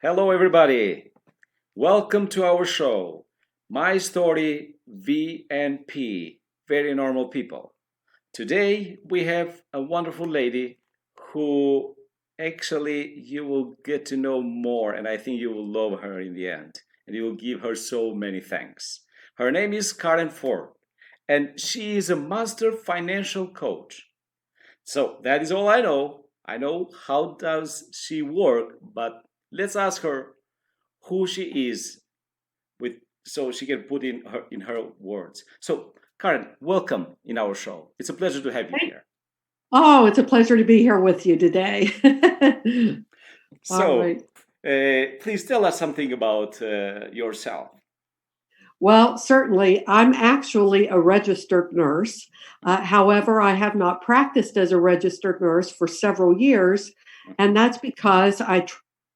Hello, everybody. Welcome to our show, My Story VNP, Very Normal People. Today, we have a wonderful lady who actually you will get to know more, and I think you will love her in the end, and you will give her so many thanks. Her name is Karen Ford, and she is a master financial coach. So that is all I know. I know how does she work, but let's ask her who she is with so she can put in her words. So Karen, welcome in our show. It's a pleasure to have you Hey. here. Oh, it's a pleasure to be here with you today. All So right. please tell us something about yourself. Well, certainly, I'm actually a registered nurse. However, I have not practiced as a registered nurse for several years, and that's because I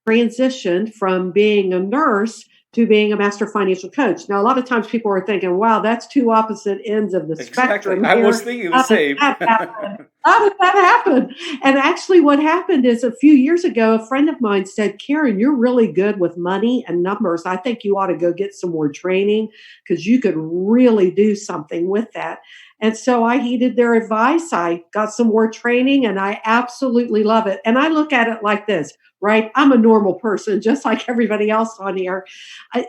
transitioned from being a nurse to being a master financial coach. Now, a lot of times people are thinking, wow, that's two opposite ends of the Exactly, spectrum I was here. thinking the How does same. that happen? How did that happen? And actually, what happened is a few years ago, a friend of mine said, Karen, you're really good with money and numbers. I think you ought to go get some more training because you could really do something with that. And so I heeded their advice. I got some more training and I absolutely love it. And I look at it like this, right? I'm a normal person, just like everybody else on here.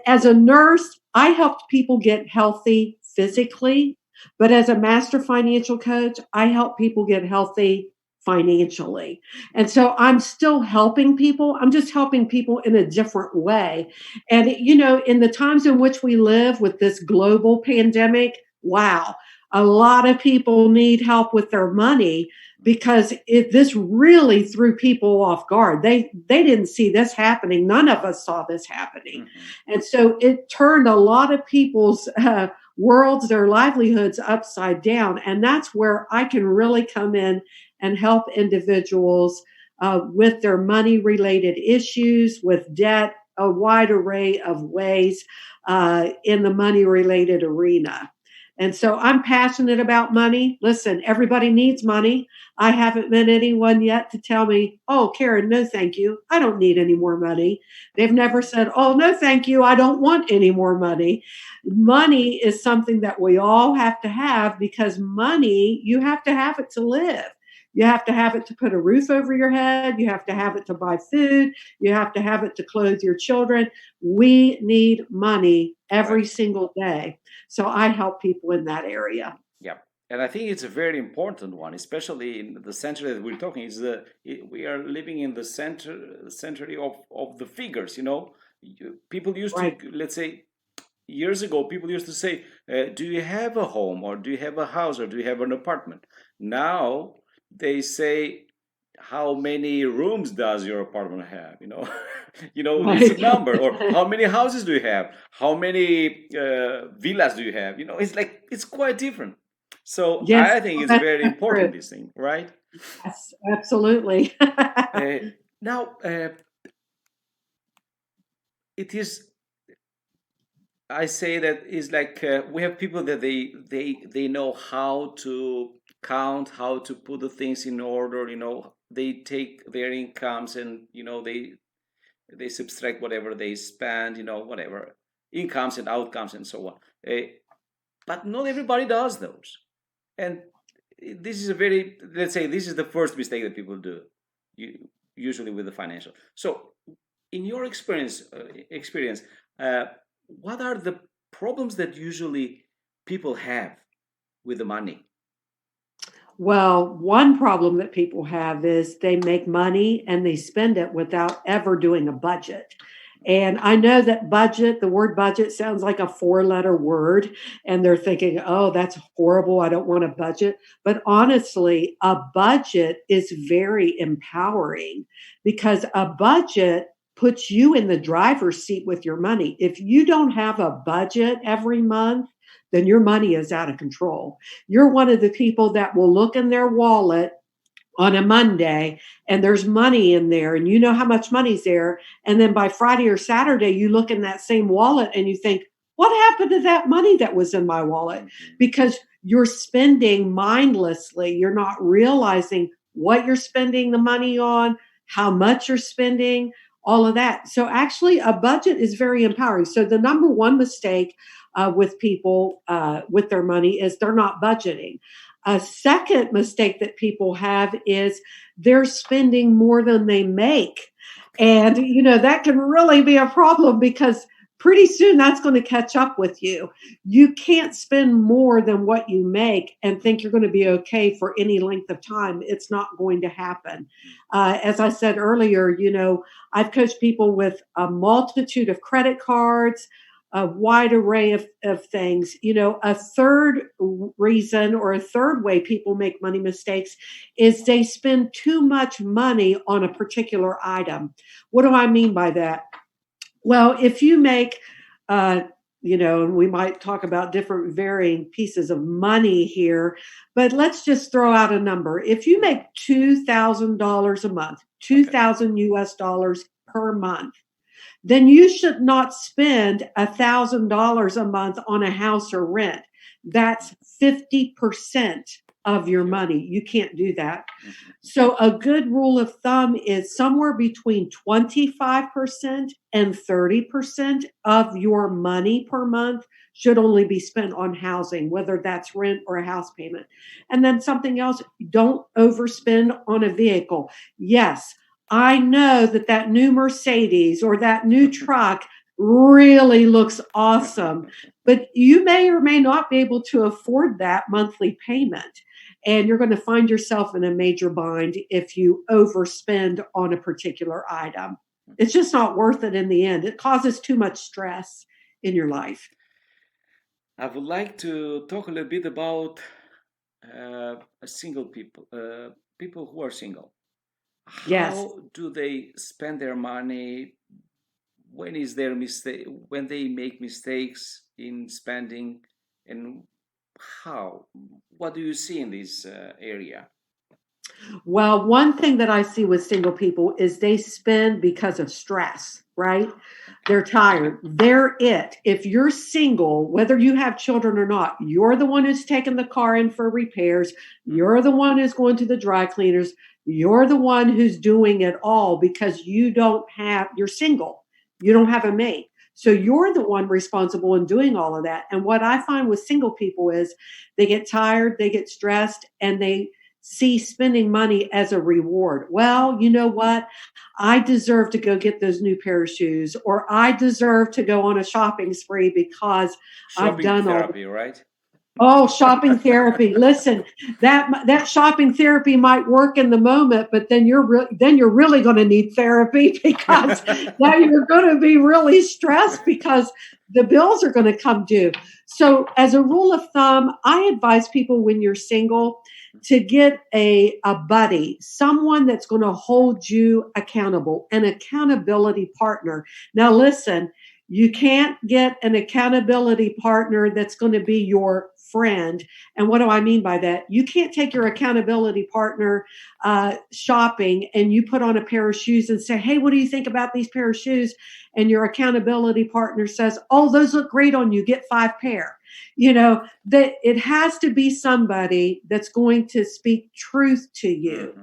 As a nurse, I helped people get healthy physically, but as a master financial coach, I help people get healthy financially. And so I'm still helping people. I'm just helping people in a different way. And, in the times in which we live with this global pandemic, wow, a lot of people need help with their money because this really threw people off guard. They didn't see this happening. None of us saw this happening. Mhm. And so it turned a lot of people's worlds, their livelihoods upside down. And that's where I can really come in and help individuals with their money related issues, with debt, a wide array of ways in the money related arena. And so I'm passionate about money. Listen, everybody needs money. I haven't met anyone yet to tell me, oh, Karen, no, thank you. I don't need any more money. They've never said, oh, no, thank you. I don't want any more money. Money is something that we all have to have because money, you have to have it to live. You have to have it to put a roof over your head. You have to have it to buy food. You have to have it to clothe your children. We need money every Right. single day. So I help people in that area. Yeah, and I think it's a very important one, especially in the century that we're talking. We are living in the century of the figures. People used to, Right. let's say, years ago, people used to say, "Do you have a home, or do you have a house, or do you have an apartment?" Now they say, "How many rooms does your apartment have?" It's a Right. number. Or how many houses do you have? How many villas do you have? It's like it's quite different. So Yes, I think it's very that's true. important this thing, right? Yes, absolutely. Uh, Now it is I say that is like we have people that they know how to count, how to put the things in order. They take their incomes and they subtract whatever they spend. Whatever incomes and outcomes and so on. But not everybody does those, and this is a very, let's say, this is the first mistake that people do, usually with the financial. So in your experience, uh, what are the problems that usually people have with the money? Well, one problem that people have is they make money and they spend it without ever doing a budget. And I know that budget, the word budget sounds like a four-letter word, and they're thinking, oh, that's horrible. I don't want a budget. But honestly, a budget is very empowering because a budget puts you in the driver's seat with your money. If you don't have a budget every month, then your money is out of control. You're one of the people that will look in their wallet on a Monday and there's money in there and you know how much money's there. And then by Friday or Saturday, you look in that same wallet and you think, what happened to that money that was in my wallet? Mhm. Because you're spending mindlessly. You're not realizing what you're spending the money on, how much you're spending. all of that. So actually, a budget is very empowering. So the number one mistake with people with their money is they're not budgeting. A second mistake that people have is they're spending more than they make. And, that can really be a problem because pretty soon that's going to catch up with you. You can't spend more than what you make and think you're going to be okay for any length of time. It's not going to happen. As I said earlier, I've coached people with a multitude of credit cards, a wide array of things. A third reason or a third way people make money mistakes is they spend too much money on a particular item. What do I mean by that? Well, if you make, and we might talk about different varying pieces of money here, but let's just throw out a number. If you make $2,000 a month, 2,000 US dollars per month, then you should not spend $1,000 a month on a house or rent. That's 50% of your money. You can't do that. So a good rule of thumb is somewhere between 25% and 30% of your money per month should only be spent on housing, whether that's rent or a house payment. And then something else, don't overspend on a vehicle. Yes, I know that new Mercedes or that new truck really looks awesome, but you may or may not be able to afford that monthly payment. And you're going to find yourself in a major bind if you overspend on a particular item. It's just not worth it in the end. It causes too much stress in your life. I would like to talk a little bit about single people, people who are single. Yes. How do they spend their money? When is their mistake? When they make mistakes in spending, and how? What do you see in this area? Well, one thing that I see with single people is they spend because of stress, right? They're tired. They're it. If you're single, whether you have children or not, you're the one who's taking the car in for repairs. You're the one who's going to the dry cleaners. You're the one who's doing it all because you're single. You don't have a mate. So you're the one responsible in doing all of that. And what I find with single people is they get tired, they get stressed, and they see spending money as a reward. Well, you know what? I deserve to go get those new pair of shoes, or I deserve to go on a shopping spree because I've done therapy, right? Oh, shopping therapy. Listen, that shopping therapy might work in the moment, but then you're really going to need therapy because now you're going to be really stressed because the bills are going to come due. So as a rule of thumb, I advise people when you're single to get a buddy, someone that's going to hold you accountable, an accountability partner. Now listen, you can't get an accountability partner that's going to be your friend. And what do I mean by that? You can't take your accountability partner shopping and you put on a pair of shoes and say, hey, what do you think about these pair of shoes? And your accountability partner says, oh, those look great on you. Get 5 pair. That it has to be somebody that's going to speak truth to you.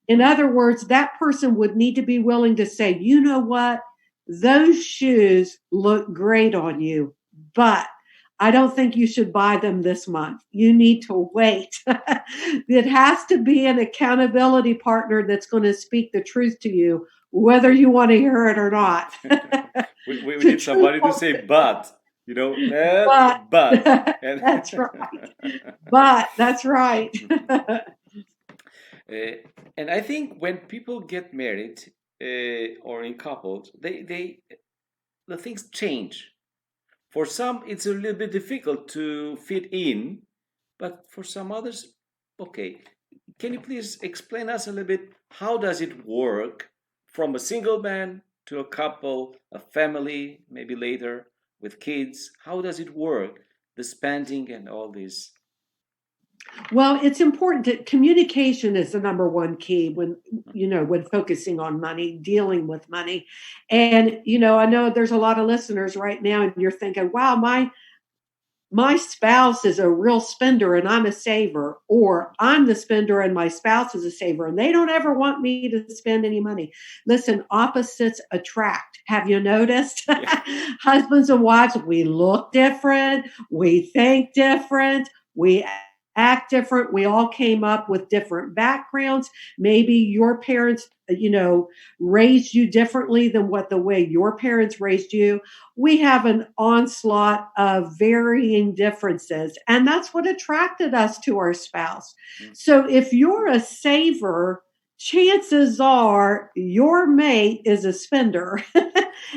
In other words, that person would need to be willing to say, you know what? Those shoes look great on you, but I don't think you should buy them this month. You need to wait. It has to be an accountability partner that's going to speak the truth to you, whether you want to hear it or not. we need somebody to say, but. But. That's right. But that's right. And I think when people get married or in couples, the things change. For some, it's a little bit difficult to fit in, but for some others, okay. Can you please explain us a little bit how does it work from a single man to a couple, a family, maybe later with kids? How does it work, the spending and all this? Well, it's important communication is the number one key when focusing on money, dealing with money. And, I know there's a lot of listeners right now and you're thinking, wow, my spouse is a real spender and I'm a saver, or I'm the spender and my spouse is a saver, and they don't ever want me to spend any money. Listen, opposites attract. Have you noticed? Yeah. Husbands and wives, we look different, we think different, we act different. We all came up with different backgrounds. Maybe your parents, raised you differently than what the way your parents raised you. We have an onslaught of varying differences, and that's what attracted us to our spouse. Mm. So if you're a saver, chances are your mate is a spender.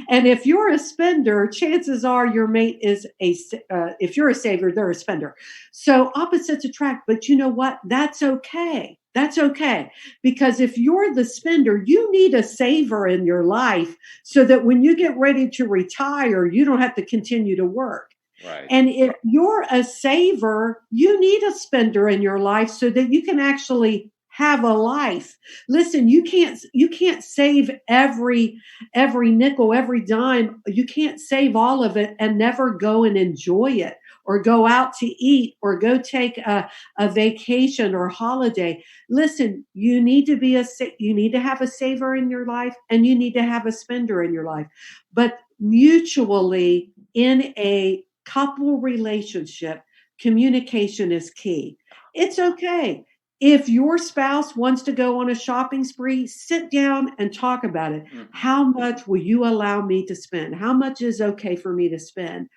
And if you're a spender, chances are your mate is if you're a saver, they're a spender. So opposites attract, but you know what? That's okay. That's okay. Because if you're the spender, you need a saver in your life so that when you get ready to retire, you don't have to continue to work. Right. And if you're a saver, you need a spender in your life so that you can actually have a life. Listen, you can't save every nickel, every dime. You can't save all of it and never go and enjoy it or go out to eat or go take a vacation or holiday. Listen, you need to have a saver in your life and you need to have a spender in your life. But mutually in a couple relationship, communication is key. It's okay. If your spouse wants to go on a shopping spree, sit down and talk about it. Mhm. How much will you allow me to spend? How much is okay for me to spend?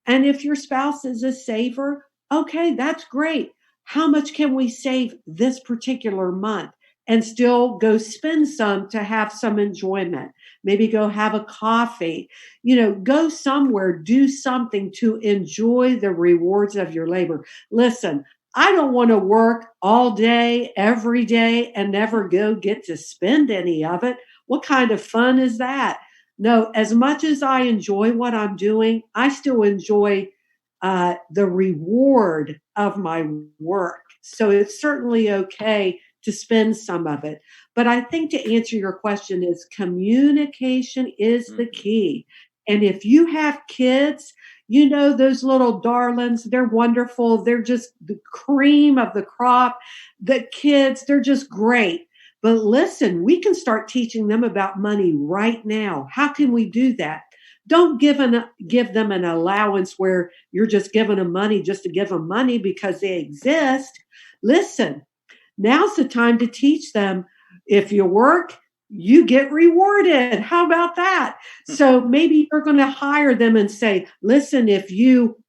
And if your spouse is a saver, okay, that's great. How much can we save this particular month and still go spend some to have some enjoyment? Maybe go have a coffee, go somewhere, do something to enjoy the rewards of your labor. Listen, I don't want to work all day, every day, and never go get to spend any of it. What kind of fun is that? No, as much as I enjoy what I'm doing, I still enjoy the reward of my work. So it's certainly okay to spend some of it. But I think to answer your question is communication is the Mhm. key. And if you have kids, those little darlings, they're wonderful. They're just the cream of the crop. The kids, they're just great. But listen, we can start teaching them about money right now. How can we do that? Don't give them an allowance where you're just giving them money just to give them money because they exist. Listen, now's the time to teach them if you work, you get rewarded. How about that? So maybe you're going to hire them and say, listen, if you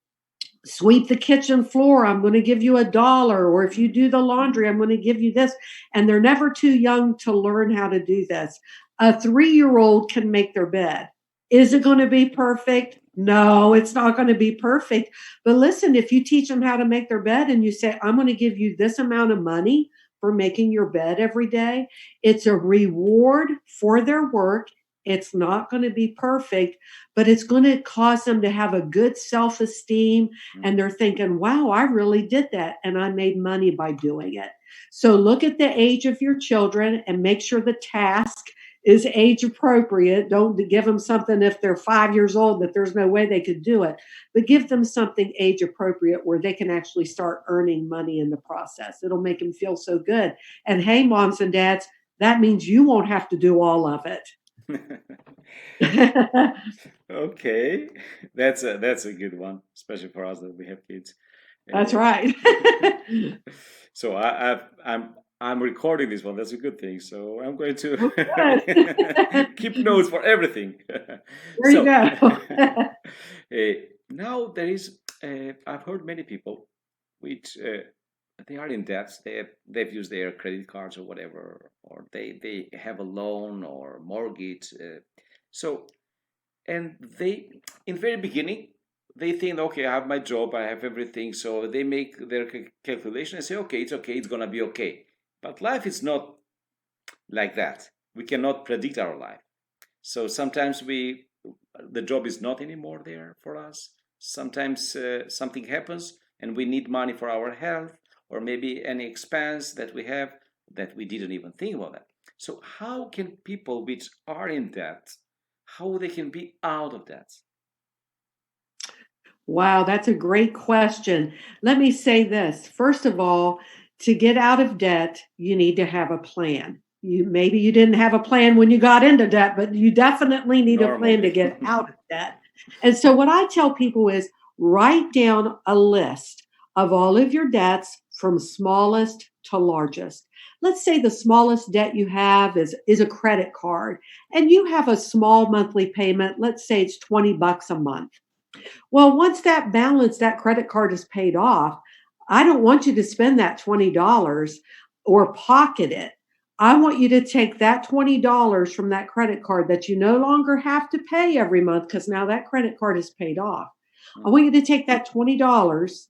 sweep the kitchen floor, I'm going to give you $1. Or if you do the laundry, I'm going to give you this. And they're never too young to learn how to do this. A 3-year-old can make their bed. Is it going to be perfect? No, it's not going to be perfect. But listen, if you teach them how to make their bed and you say, I'm going to give you this amount of money for making your bed every day, it's a reward for their work. It's not going to be perfect, but it's going to cause them to have a good self esteem. And they're thinking, wow, I really did that. And I made money by doing it. So look at the age of your children and make sure the task is age appropriate. Don't give them something if they're 5 years old that there's no way they could do it, but give them something age appropriate where they can actually start earning money in the process. It'll make them feel so good. And hey, moms and dads, that means you won't have to do all of it. Okay, that's a good one, especially for us that we have kids. That's Uh, right. so I'm recording this one. That's a good thing. So I'm going Oh, to good. keep notes for everything. There you So go. now there is. I've heard many people which they are in debt. They've used their credit cards or whatever, or they have a loan or mortgage. So and they in very beginning they think, okay, I have my job, I have everything, so they make their calculation and say, okay, it's gonna be okay. But life is not like that. We cannot predict our life. So sometimes the job is not anymore there for us. Sometimes something happens and we need money for our health, or maybe any expense that we have that we didn't even think about that. So how can people which are in debt, how they can be out of debt? Wow, that's a great question. Let me say this. First of all, to get out of debt, you need to have a plan. Maybe you didn't have a plan when you got into debt, but you definitely need a plan to Normally. get out of debt. And so what I tell people is write down a list of all of your debts from smallest to largest. Let's say the smallest debt you have is a credit card and you have a small monthly payment. Let's say it's $20 a month. Well, once that credit card is paid off, I don't want you to spend that $20 or pocket it. I want you to take that $20 from that credit card that you no longer have to pay every month because now that credit card is paid off. I want you to take that $20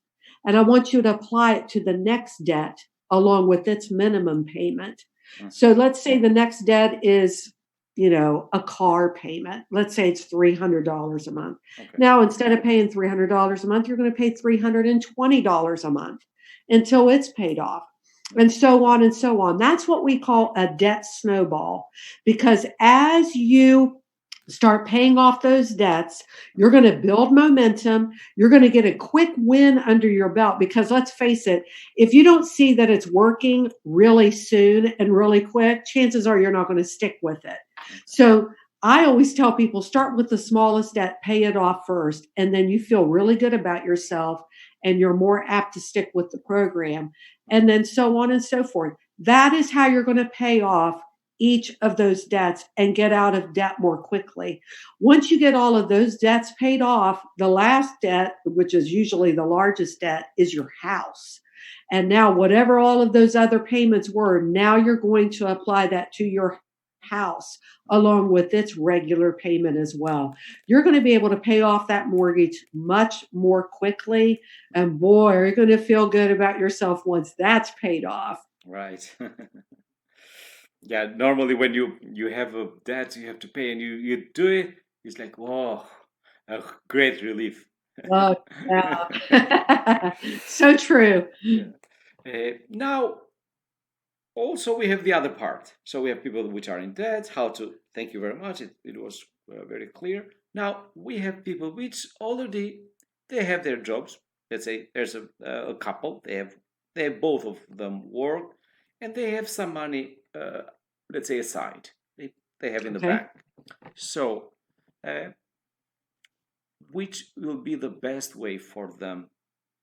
and I want you to apply it to the next debt along with its minimum payment. So let's say the next debt is, a car payment. Let's say it's $300 a month. Okay. Now, instead of paying $300 a month, you're going to pay $320 a month until it's paid off, and so on and so on. That's what we call a debt snowball, because as you start paying off those debts, you're going to build momentum. You're going to get a quick win under your belt, because let's face it, if you don't see that it's working really soon and really quick, chances are you're not going to stick with it. So I always tell people, start with the smallest debt, pay it off first, and then you feel really good about yourself and you're more apt to stick with the program, and then so on and so forth. That is how you're going to pay off each of those debts and get out of debt more quickly. Once you get all of those debts paid off, the last debt, which is usually the largest debt, is your house. And now, whatever all of those other payments were, now you're going to apply that to your house along with its regular payment as well. You're going to be able to pay off that mortgage much more quickly. And boy, you're going to feel good about yourself once that's paid off. Right. Yeah, normally when you have a debt you have to pay and you do it, it's like, whoa, a great relief. Oh, yeah. So true. Now, also we have the other part. So we have people which are in debt, how to, thank you very much. It was very clear. Now we have people which already, they have their jobs. Let's say there's a couple, they have both of them work and they have some money, let's say aside, they have in the Okay. bank. So which will be the best way for them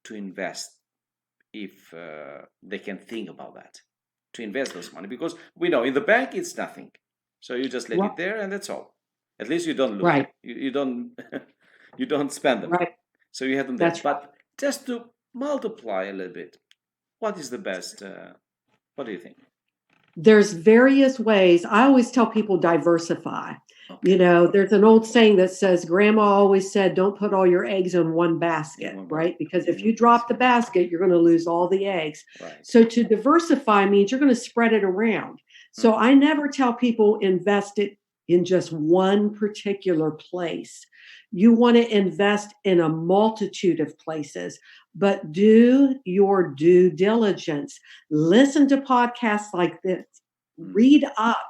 to invest if they can think about that, to invest those money? Because we know in the bank it's nothing, so you just let Right. it there and that's all. At least you don't lose Right. them. You don't you don't spend them, Right. so you have them there. That's right. But just to multiply a little bit, what is the best? What do you think? There's various ways. I always tell people diversify. Okay. There's an old saying that says, Grandma always said, don't put all your eggs in one basket, One right? basket. Because if you drop the basket, you're going to lose all the eggs. Right. So to diversify means you're going to spread it around. So I never tell people invest it in just one particular place. You want to invest in a multitude of places, but do your due diligence. Listen to podcasts like this, read up,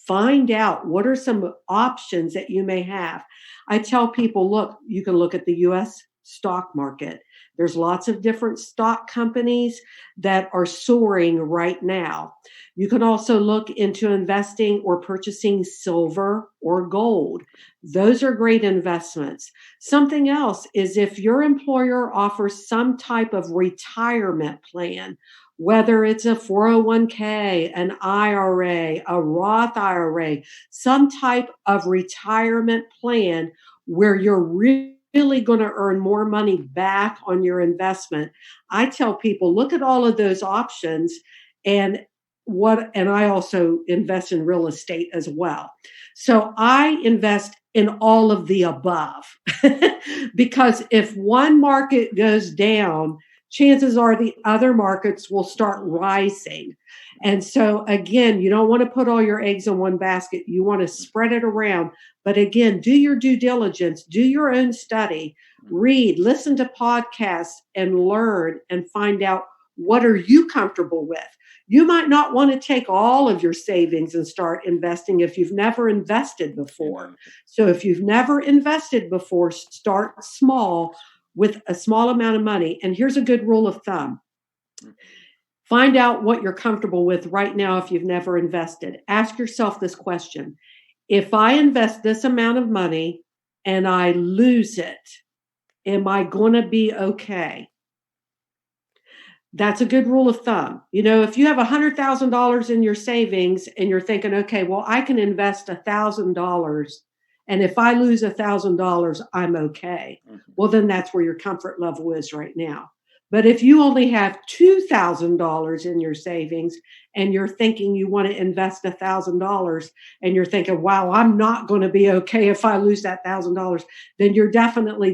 find out what are some options that you may have. I tell people, look, you can look at the US stock market. There's lots of different stock companies that are soaring right now. You can also look into investing or purchasing silver or gold. Those are great investments. Something else is if your employer offers some type of retirement plan, whether it's a 401k, an IRA, a Roth IRA, some type of retirement plan where you're really going to earn more money back on your investment. I tell people, look at all of those options, and I also invest in real estate as well. So I invest in all of the above because if one market goes down, chances are the other markets will start rising. And so, again, you don't want to put all your eggs in one basket. You want to spread it around. But again, do your due diligence, do your own study, read, listen to podcasts, and learn and find out what are you comfortable with. You might not want to take all of your savings and start investing if you've never invested before. So if you've never invested before, start small. with a small amount of money. And here's a good rule of thumb. Find out what you're comfortable with right now if you've never invested. Ask yourself this question. If I invest this amount of money and I lose it, am I going to be okay? That's a good rule of thumb. If you have $100,000 in your savings and you're thinking, okay, well, I can invest $1,000, and if I lose $1,000, I'm okay. Well, then that's where your comfort level is right now. But if you only have $2,000 in your savings and you're thinking you want to invest $1,000 and you're thinking, wow, I'm not going to be okay if I lose that $1,000, then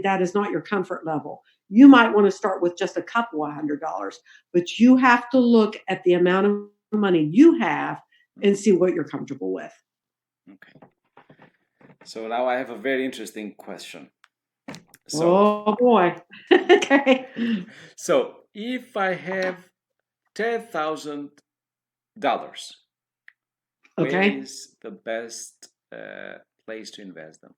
that is not your comfort level. You might want to start with just a couple of $100, but you have to look at the amount of money you have and see what you're comfortable with. Okay. So now I have a very interesting question. Oh boy. Okay. So if I have $10,000, where is the best place to invest them?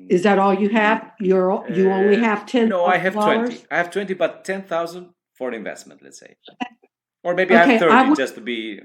Is that all you have? You only have 10? No, I have 20. I have 20, but 10,000 for investment, let's say. Or maybe I have 30, just to be,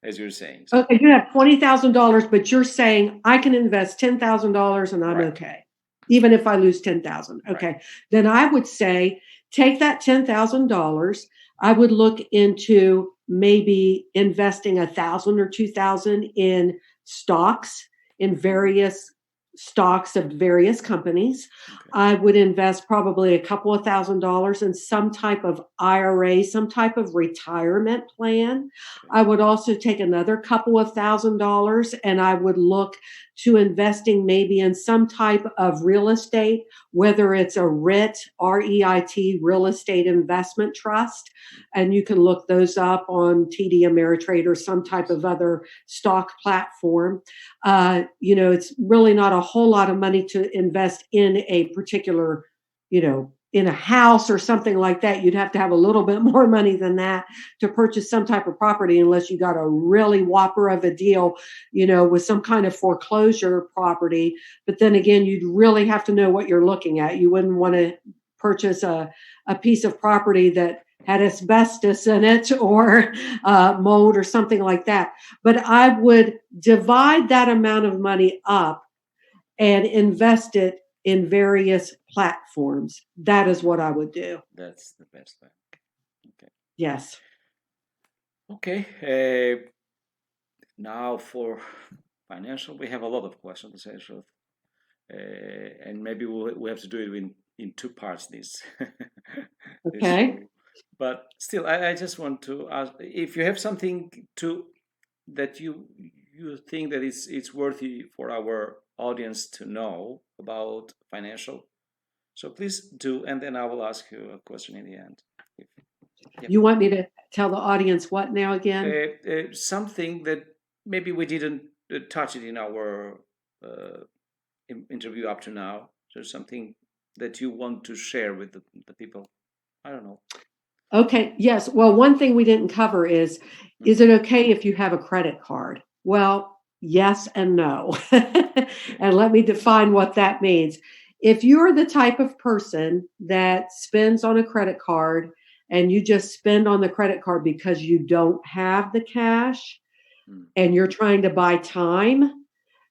as you're saying. So. Okay, you have $20,000, but you're saying I can invest $10,000 and I'm okay, even if I lose $10,000. Okay, then I would say take that $10,000. I would look into maybe investing $1,000 or $2,000 in stocks, in various stocks of various companies. Okay. I would invest probably a couple of $1,000s in some type of IRA, some type of retirement plan. Okay. I would also take another couple of $1,000s and I would look to investing maybe in some type of real estate, whether it's a REIT, R-E-I-T, real estate investment trust. And you can look those up on TD Ameritrade or some type of other stock platform. It's really not a whole lot of money to invest in a particular, in a house or something like that. You'd have to have a little bit more money than that to purchase some type of property unless you got a really whopper of a deal, with some kind of foreclosure property. But then again, you'd really have to know what you're looking at. You wouldn't want to purchase a piece of property that had asbestos in it or mold or something like that. But I would divide that amount of money up and invest it in various platforms. That is what I would do. That's the best way. Okay. Yes. Okay. Now for financial, we have a lot of questions to say truth. And maybe we have to do it in two parts. This. Okay. But still, I just want to ask if you have something that you think that it's worthy for our audience to know about financial. So please do, and then I will ask you a question in the end. You want me to tell the audience what now again? Something that maybe we didn't touch it in our interview up to now. So something that you want to share with the people. I don't know. Okay. Yes. Well, one thing we didn't cover is it okay if you have a credit card? Well, yes and no. And let me define what that means. If you're the type of person that spends on a credit card and you just spend on the credit card because you don't have the cash and you're trying to buy time,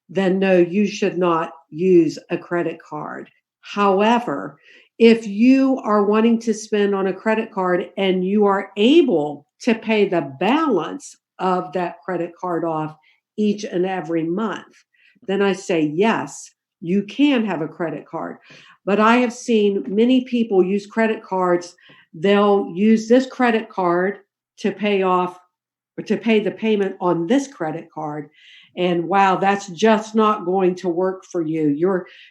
then no, you should not use a credit card. However, if you are wanting to spend on a credit card and you are able to pay the balance of that credit card off each and every month, then I say, yes, you can have a credit card. But I have seen many people use credit cards. They'll use this credit card to pay off or to pay the payment on this credit card. And wow, that's just not going to work for you.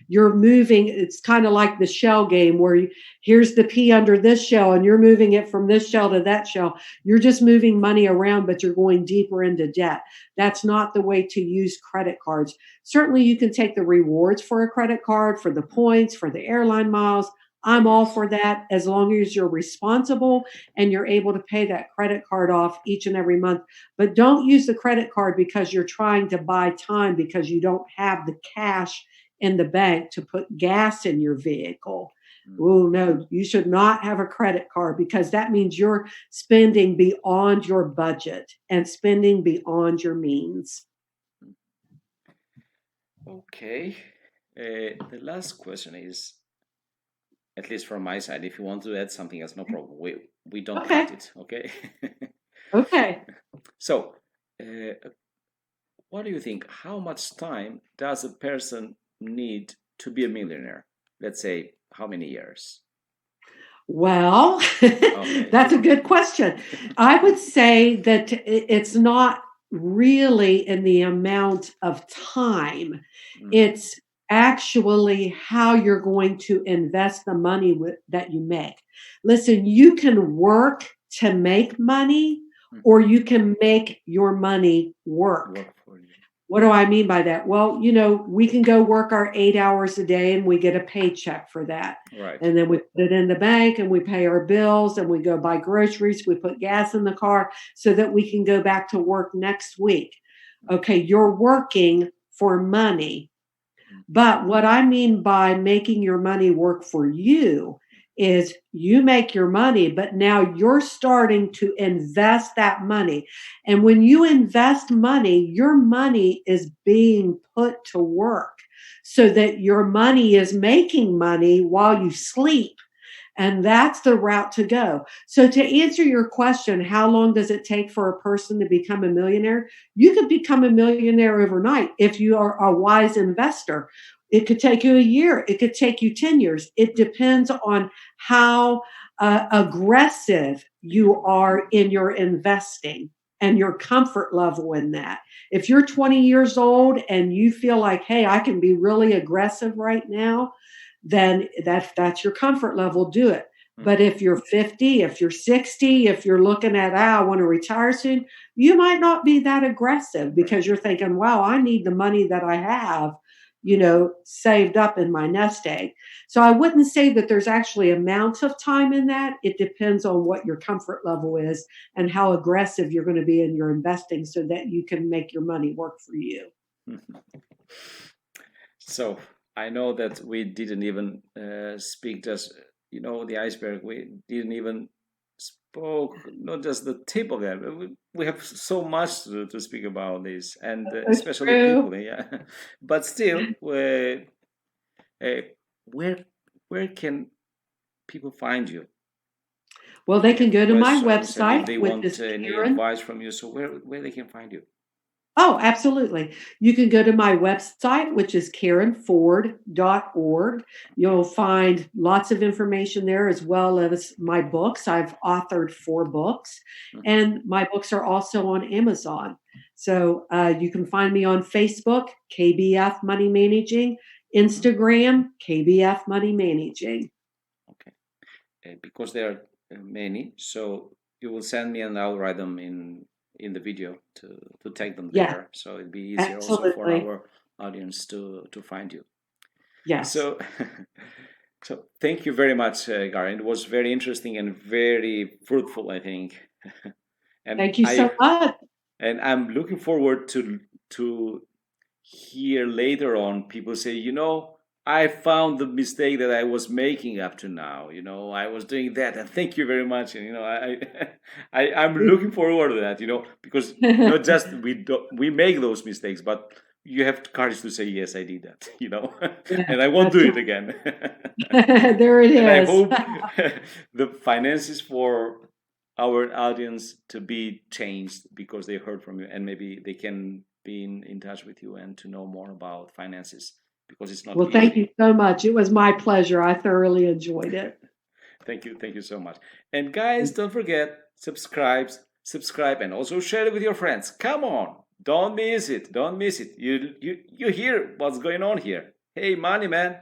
You're moving. It's kind of like the shell game where here's the pea under this shell and you're moving it from this shell to that shell. You're just moving money around, but you're going deeper into debt. That's not the way to use credit cards. Certainly you can take the rewards for a credit card, for the points, for the airline miles. I'm all for that as long as you're responsible and you're able to pay that credit card off each and every month. But don't use the credit card because you're trying to buy time because you don't have the cash in the bank to put gas in your vehicle. Mm. Oh, no, you should not have a credit card because that means you're spending beyond your budget and spending beyond your means. Okay. The last question is, at least from my side, if you want to add something else, no problem. We don't Okay. cut it, okay? Okay. So, what do you think? How much time does a person need to be a millionaire? Let's say, how many years? Well, Okay. that's a good question. I would say that it's not really in the amount of time. Mm. It's actually how you're going to invest the money that you make. Listen, you can work to make money, or you can make your money work. Work for you. What do I mean by that? Well, we can go work our 8 hours a day and we get a paycheck for that. Right. And then we put it in the bank and we pay our bills and we go buy groceries. We put gas in the car so that we can go back to work next week. Okay, you're working for money. But what I mean by making your money work for you is you make your money, but now you're starting to invest that money. And when you invest money, your money is being put to work so that your money is making money while you sleep. And that's the route to go. So to answer your question, how long does it take for a person to become a millionaire? You could become a millionaire overnight if you are a wise investor. It could take you a year. It could take you 10 years. It depends on how aggressive you are in your investing and your comfort level in that. If you're 20 years old and you feel like, hey, I can be really aggressive right now, then that's your comfort level. Do it. But if you're 50, if you're 60, if you're looking at, I want to retire soon, you might not be that aggressive because you're thinking, wow, I need the money that I have, saved up in my nest egg. So I wouldn't say that there's actually amounts of time in that. It depends on what your comfort level is and how aggressive you're going to be in your investing so that you can make your money work for you. So I know that we didn't even speak just, the iceberg. We didn't even spoke, not just the tip of that. We have so much to speak about this, and especially true. people, yeah. But still, where can people find you? Well, they can go to my Questions, and if website, they which want is any Karen. advice from you, so where they can find you? Oh, absolutely. You can go to my website, which is KarenFord.org. You'll find lots of information there as well as my books. I've authored 4 books, and my books are also on Amazon. So you can find me on Facebook, KBF Money Managing, Instagram, KBF Money Managing. Okay. Because there are many, so you will send me and I'll write them in the video to take them there. Yeah, So it'll be easier also for absolutely. our audience to find you. Yes. So thank you very much, Garin. It was very interesting and very fruitful, I think. And Thank you so much. And I'm looking forward to hear later on people say, I found the mistake that I was making up to now. I was doing that, and thank you very much. And I'm looking forward to that. Because not just we make those mistakes, but you have courage to say, yes, I did that. Yeah, and I won't do it again. There it is. And I hope the finances for our audience to be changed because they heard from you, and maybe they can be in touch with you and to know more about finances. Because it's not well, easy. thank you so much. It was my pleasure. I thoroughly enjoyed it. Thank you so much. And guys, don't forget, subscribe, and also share it with your friends. Come on, don't miss it. You hear what's going on here. Hey, money man.